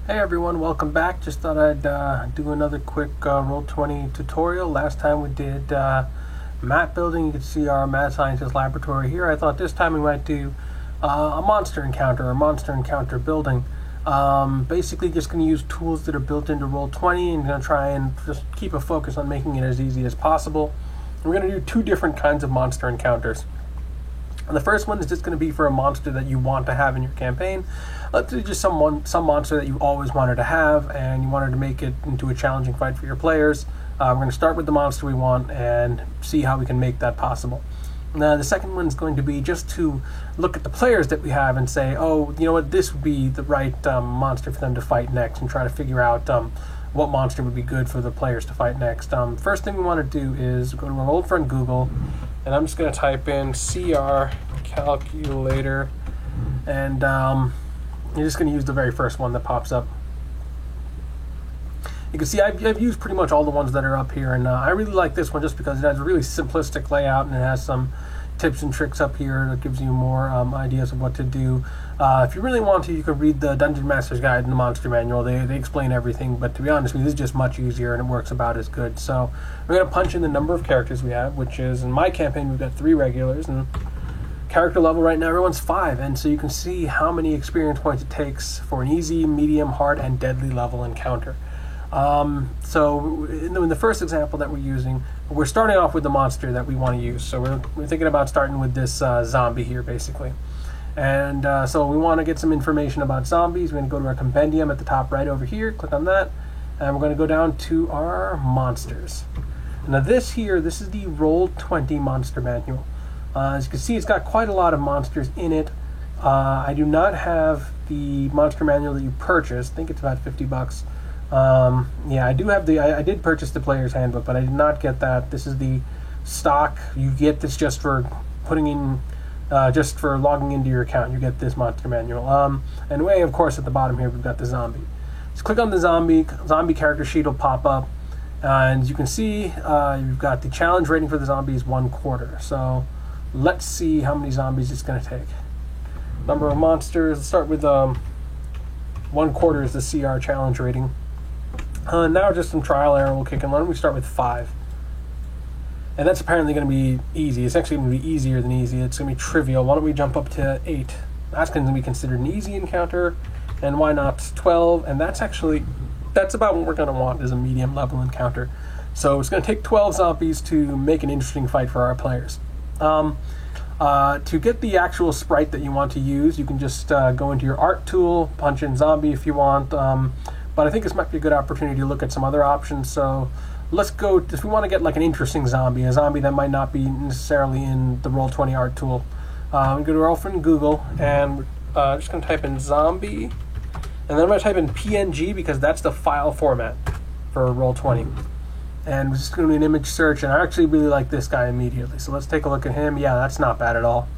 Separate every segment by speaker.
Speaker 1: Hey everyone, welcome back. Just thought I'd do another quick Roll20 tutorial. Last time we did map building. You can see our mad scientist laboratory here. I thought this time we might do a monster encounter or monster encounter building. Basically just going to use tools that are built into Roll20 and going to try and just keep a focus on making it as easy as possible. We're going to do two different kinds of monster encounters. And the first one is just going to be for a monster that you want to have in your campaign. Let's do just some monster that you always wanted to have and you wanted to make it into a challenging fight for your players. We're going to start with the monster we want and see how we can make that possible. Now, the second one is going to be just to look at the players that we have and say, oh, you know what, this would be the right monster for them to fight next, and try to figure out what monster would be good for the players to fight next. First thing we want to do is go to our old friend Google, and I'm just going to type in CR calculator, and you're just going to use the very first one that pops up. You can see I've used pretty much all the ones that are up here, and I really like this one just because it has a really simplistic layout and it has some tips and tricks up here that gives you more ideas of what to do. If you really want to, you could read the Dungeon Master's Guide and the Monster Manual. They explain everything, but to be honest with you, this is just much easier and it works about as good. So we're going to punch in the number of characters we have, which is, in my campaign, we've got 3 regulars, and character level right now, everyone's 5, and so you can see how many experience points it takes for an easy, medium, hard, and deadly level encounter. So in the first example that we're using, we're starting off with the monster that we want to use. So we're thinking about starting with this zombie here, basically. And so we want to get some information about zombies. We're going to go to our compendium at the top right over here, click on that, and we're going to go down to our monsters. Now this is the Roll20 Monster Manual. As you can see, it's got quite a lot of monsters in it. I do not have the monster manual that you purchased. I think it's about $50. Yeah, I do have I did purchase the player's handbook, but I did not get that. This is the stock. You get this just for putting in, just for logging into your account. You get this monster manual. Anyway, of course, at the bottom here, we've got the zombie. Just click on the zombie character sheet will pop up. And as you can see, you've got the challenge rating for the zombie is 1/4. So let's see how many zombies it's going to take. Number of monsters, let's start with 1/4 is the CR challenge rating. Now just some trial error will kick in. Why don't we start with 5? And that's apparently going to be easy. It's actually going to be easier than easy. It's going to be trivial. Why don't we jump up to 8? That's going to be considered an easy encounter. And why not 12? And that's about what we're going to want as a medium level encounter. So it's going to take 12 zombies to make an interesting fight for our players. To get the actual sprite that you want to use, you can just go into your art tool, punch in zombie if you want. But I think this might be a good opportunity to look at some other options. So let's go, if we want to get like an interesting zombie, a zombie that might not be necessarily in the Roll20 art tool, we go to our old friend Google, and we're just going to type in zombie, and then I'm going to type in PNG because that's the file format for Roll20. And we're just going to do an image search, and I actually really like this guy immediately. So let's take a look at him. Yeah, that's not bad at all.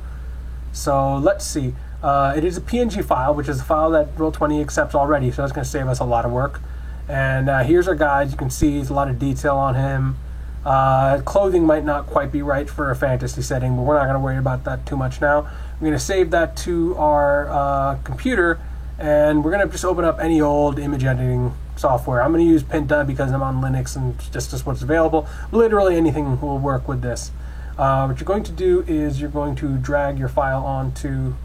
Speaker 1: So let's see. It is a PNG file, which is a file that Roll20 accepts already, so that's going to save us a lot of work. And here's our guide. You can see there's a lot of detail on him. Clothing might not quite be right for a fantasy setting, but we're not going to worry about that too much now. We're going to save that to our computer, and we're going to just open up any old image editing software. I'm going to use Pinta because I'm on Linux and just what's available. Literally anything will work with this. What you're going to do is you're going to drag your file onto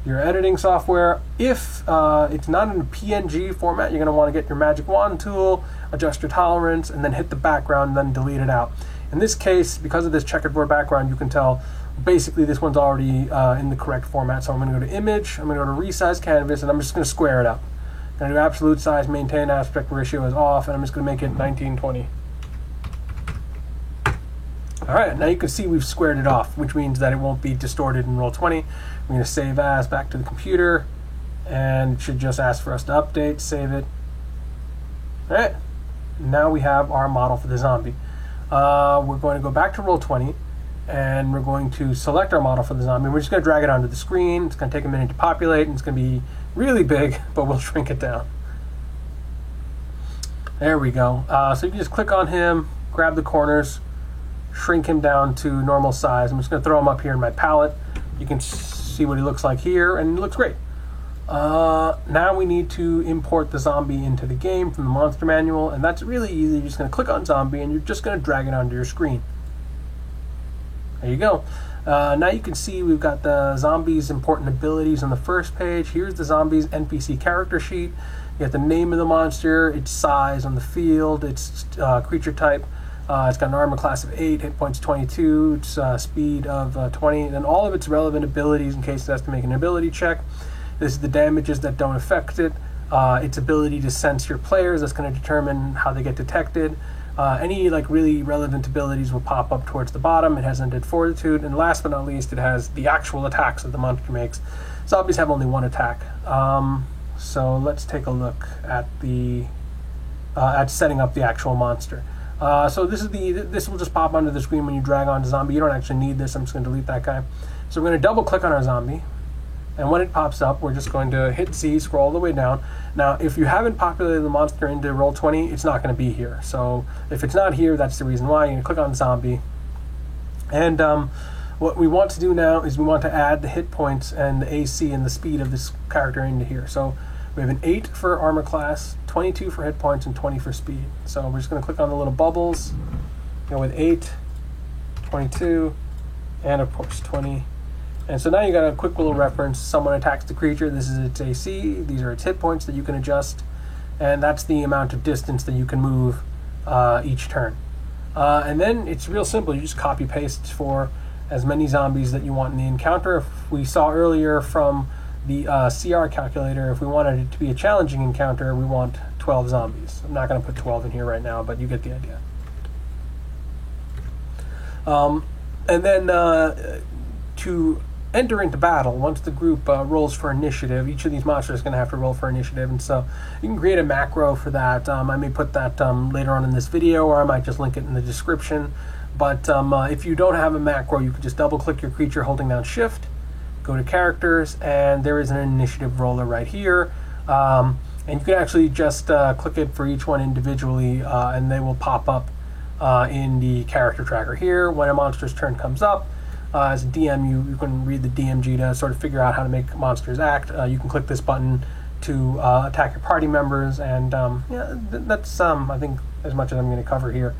Speaker 1: your editing software. If it's not in a PNG format, you're going to want to get your magic wand tool, adjust your tolerance, and then hit the background and then delete it out. In this case, because of this checkerboard background, you can tell basically this one's already in the correct format. So I'm going to go to image, I'm going to go to resize canvas, and I'm just going to square it up. I'm going to do absolute size, maintain aspect ratio is off, and I'm just going to make it 1920. Alright, now you can see we've squared it off, which means that it won't be distorted in Roll20. I'm going to save as back to the computer, and it should just ask for us to update, save it. Alright, now we have our model for the zombie. We're going to go back to Roll20, and we're going to select our model for the zombie. We're just going to drag it onto the screen. It's going to take a minute to populate, and it's going to be really big, but we'll shrink it down. There we go. So you can just click on him, grab the corners, shrink him down to normal size. I'm just going to throw him up here in my palette. You can see what he looks like here, and he looks great. Now we need to import the zombie into the game from the monster manual, and that's really easy. You're just going to click on zombie and you're just going to drag it onto your screen. There you go. Now you can see we've got the zombies' important abilities on the first page. Here's the zombies' NPC character sheet. You have the name of the monster, its size on the field, its creature type. It's got an armor class of 8, hit points 22, its speed of 20, and all of its relevant abilities in case it has to make an ability check. This is the damages that don't affect it. Its ability to sense your players, that's going to determine how they get detected. Any really relevant abilities will pop up towards the bottom. It has undead fortitude, and last but not least, it has the actual attacks that the monster makes. Zombies have only one attack. So let's take a look at the at setting up the actual monster. So this will just pop onto the screen when you drag on the zombie. You don't actually need this. I'm just going to delete that guy. So we're going to double click on our zombie, and when it pops up, we're just going to hit Z, scroll all the way down. Now, if you haven't populated the monster into Roll20, it's not going to be here. So if it's not here, that's the reason why. You're going to click on zombie, and what we want to do now is we want to add the hit points and the AC and the speed of this character into here. So we have an 8 for armor class, 22 for hit points, and 20 for speed. So we're just going to click on the little bubbles, go with 8, 22, and of course 20. And so now you got a quick little reference. Someone attacks the creature. This is its AC. These are its hit points that you can adjust. And that's the amount of distance that you can move each turn. And then it's real simple. You just copy paste for as many zombies that you want in the encounter. If we saw earlier from the CR calculator, if we wanted it to be a challenging encounter, we want 12 zombies. I'm not going to put 12 in here right now, but you get the idea. And then to enter into battle, once the group rolls for initiative, each of these monsters is going to have to roll for initiative, and so you can create a macro for that. I may put that later on in this video, or I might just link it in the description. But if you don't have a macro, you can just double click your creature holding down shift, go to characters, and there is an initiative roller right here. And you can actually just click it for each one individually, and they will pop up in the character tracker here. When a monster's turn comes up, as a DM, you can read the DMG to sort of figure out how to make monsters act. You can click this button to attack your party members, and yeah, that's I think as much as I'm going to cover here.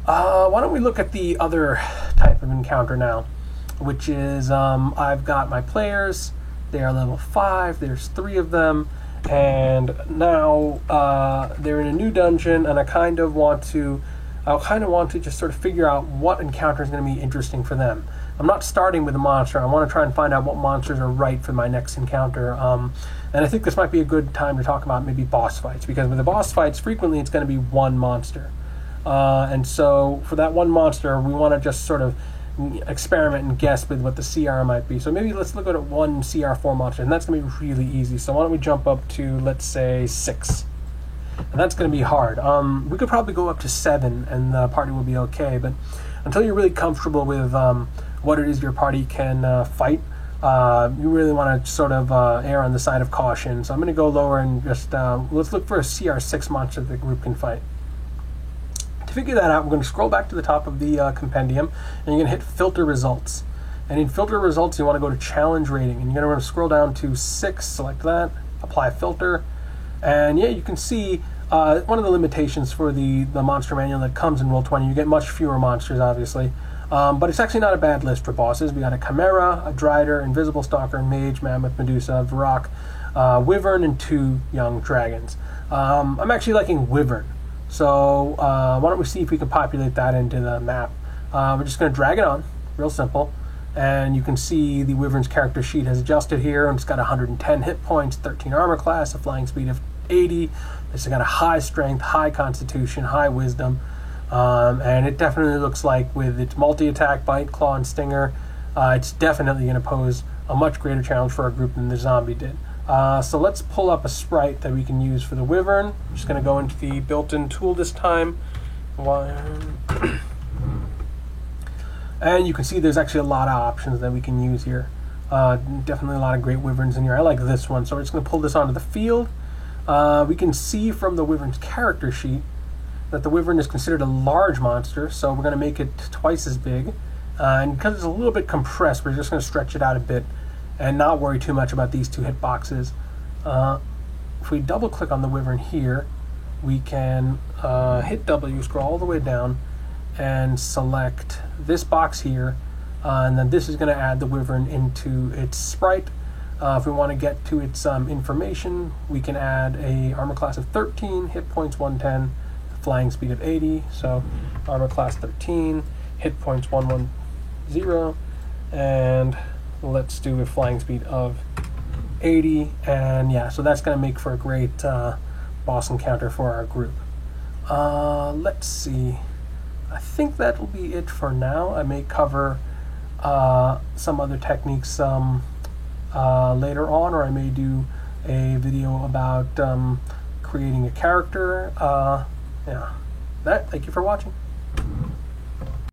Speaker 1: Why don't we look at the other type of encounter now, which is I've got my players. They are level 5. There's 3 of them, and now they're in a new dungeon, and I kind of want to just sort of figure out what encounter is going to be interesting for them. I'm not starting with a monster. I want to try and find out what monsters are right for my next encounter. And I think this might be a good time to talk about maybe boss fights, because with the boss fights, frequently it's going to be one monster. And so for that one monster, we want to just sort of experiment and guess with what the CR might be. So maybe let's look at one CR4 monster, and that's going to be really easy. So why don't we jump up to, let's say, 6. And that's going to be hard. We could probably go up to 7 and the party will be okay, but until you're really comfortable with what it is your party can fight, you really want to sort of err on the side of caution. So I'm going to go lower and just let's look for a CR6 monster that the group can fight. To figure that out, we're going to scroll back to the top of the compendium, and you're going to hit filter results. And in filter results, you want to go to challenge rating, and you're going to scroll down to 6, select that, apply filter. And yeah, you can see one of the limitations for the monster manual that comes in Roll20, you get much fewer monsters, obviously. But it's actually not a bad list for bosses. We got a Chimera, a Drider, Invisible Stalker, Mage, Mammoth, Medusa, Varrock, Wyvern, and 2 young dragons. I'm actually liking Wyvern. So why don't we see if we can populate that into the map. We're just going to drag it on, real simple. And you can see the Wyvern's character sheet has adjusted here, and it's got 110 hit points, 13 armor class, a flying speed of 80. It's got a high strength, high constitution, high wisdom, and it definitely looks like with its multi-attack, bite, claw, and stinger, it's definitely going to pose a much greater challenge for our group than the zombie did. So let's pull up a sprite that we can use for the Wyvern. I'm just going to go into the built-in tool this time. And you can see there's actually a lot of options that we can use here. Definitely a lot of great Wyverns in here. I like this one, so we're just going to pull this onto the field. We can see from the Wyvern's character sheet that the Wyvern is considered a large monster, so we're going to make it twice as big. And because it's a little bit compressed, we're just going to stretch it out a bit. and not worry too much about these 2 hitboxes. If we double click on the Wyvern here, we can hit W, scroll all the way down, and select this box here, and then this is going to add the Wyvern into its sprite. If we want to get to its information, we can add a armor class of 13, hit points 110, flying speed of 80. So armor class 13, hit points 110, and let's do a flying speed of 80. And yeah, so that's going to make for a great boss encounter for our group. Let's see. I think that will be it for now. I may cover some other techniques later on, or I may do a video about creating a character. Yeah, thank you for watching.